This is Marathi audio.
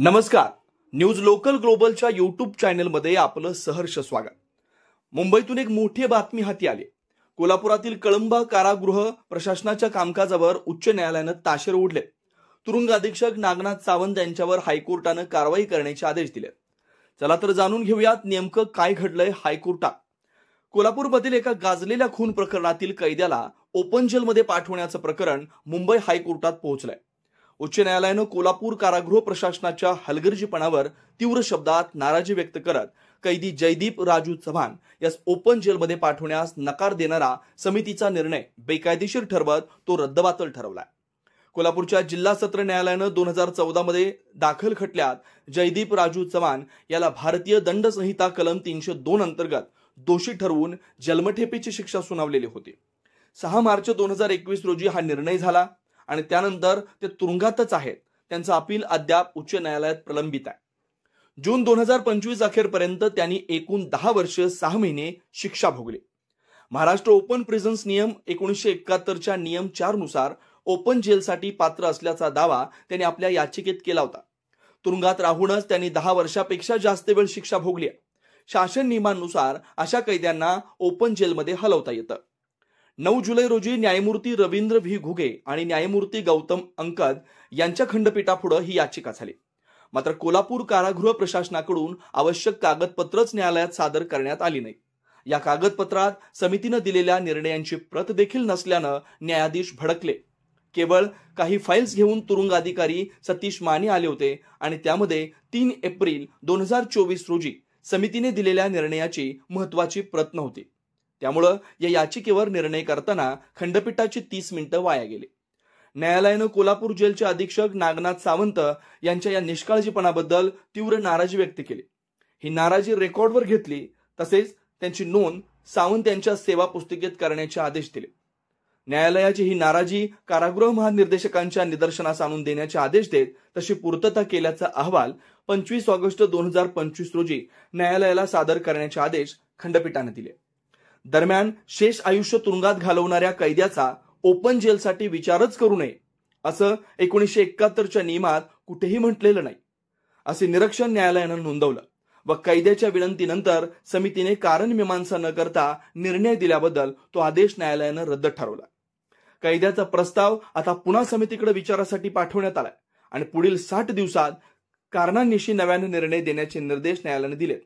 नमस्कार. न्यूज लोकल ग्लोबलच्या यूट्यूब चॅनलमध्ये आपलं सहर्ष स्वागत. मुंबईतून एक मोठी बातमी हाती आली. कोल्हापुरातील कळंब कारागृह प्रशासनाच्या कामकाजावर उच्च न्यायालयानं ताशेरे ओढले. तुरुंग अधीक्षक नागनाथ सावंत यांच्यावर हायकोर्टानं कारवाई करण्याचे आदेश दिले. चला तर जाणून घेऊयात नेमकं काय घडलंय हायकोर्टात. कोल्हापूरमधील एका गाजलेल्या खून प्रकरणातील कैद्याला ओपन जेलमध्ये पाठवण्याचं प्रकरण मुंबई हायकोर्टात पोहोचलंय. उच्च न्यायालयानं कोल्हापूर कारागृह प्रशासनाच्या हलगर्जीपणावर तीव्र शब्दात नाराजी व्यक्त करत कैदी जयदीप राजू चव्हाण यास ओपन जेलमध्ये पाठवण्यास नकार देणारा समितीचा निर्णय बेकायदेशीर ठरवत तो रद्दबातल ठरवलाय. कोल्हापूरच्या जिल्हा सत्र न्यायालयानं 2014 मध्ये दाखल खटल्यात जयदीप राजू चव्हाण याला भारतीय दंड संहिता कलम 302 अंतर्गत दोषी ठरवून जन्मठेपेची शिक्षा सुनावलेली होती. 6 मार्च 2021 रोजी हा निर्णय झाला आणि त्यानंतर ते तुरुंगातच आहेत. त्यांचं अपील अद्याप उच्च न्यायालयात प्रलंबित आहे. जून 2025 अखेरपर्यंत त्यांनी एकूण 10 वर्ष 6 महिने शिक्षा भोगली. महाराष्ट्र ओपन प्रिझन्स नियम 1971च्या नियम 4 नुसार ओपन जेलसाठी पात्र असल्याचा दावा त्यांनी आपल्या याचिकेत केला होता. तुरुंगात राहूनच त्यांनी 10 वर्षापेक्षा जास्त वेळ शिक्षा भोगली आहे. शासन नियमानुसार अशा कैद्यांना ओपन जेलमध्ये हलवता येतं. 9 जुलै रोजी न्यायमूर्ती रवींद्र व्ही घुगे आणि न्यायमूर्ती गौतम अंकद यांच्या खंडपीठापुढे ही याचिका झाली. मात्र कोल्हापूर कारागृह प्रशासनाकडून आवश्यक कागदपत्रच न्यायालयात सादर करण्यात आली नाही. या कागदपत्रात समितीनं दिलेल्या निर्णयांची प्रत देखील नसल्यानं न्यायाधीश भडकले. केवळ काही फाईल्स घेऊन तुरुंग अधिकारी सतीश माने आले होते आणि त्यामध्ये 3 एप्रिल 2024 रोजी समितीने दिलेल्या निर्णयाची महत्वाची प्रत नव्हती. त्यामुळं या याचिकेवर निर्णय करताना खंडपीठाची 30 मिनिटं वाया गेली. न्यायालयानं कोल्हापूर जेलचे अधीक्षक नागनाथ सावंत यांच्या या निष्काळजीपणाबद्दल तीव्र नाराजी व्यक्त केली. ही नाराजी रेकॉर्डवर घेतली. तसेच त्यांची नोंद सावंत यांच्या सेवा पुस्तिकेत करण्याचे आदेश दिले. न्यायालयाची ही नाराजी कारागृह महानिर्देशकांच्या निदर्शनास आणून देण्याचे आदेश देत तशी पूर्तता केल्याचा अहवाल 25 ऑगस्ट 2025 रोजी न्यायालयाला सादर करण्याचे आदेश खंडपीठाने दिले. दरम्यान शेष आयुष्य तुरुंगात घालवणाऱ्या कैद्याचा ओपन जेलसाठी विचारच करू नये असं 1971च्या नियमात कुठेही म्हटलेलं नाही असे निरीक्षण न्यायालयानं नोंदवलं व कैद्याच्या विनंतीनंतर समितीने कारण मीमांसा न करता निर्णय दिल्याबद्दल तो आदेश न्यायालयानं रद्द ठरवला. कैद्याचा प्रस्ताव आता पुन्हा समितीकडे विचारासाठी पाठवण्यात आलाय आणि पुढील 60 दिवसात कारणांनिशी नव्याने निर्णय देण्याचे निर्देश न्यायालयाने दिलेत.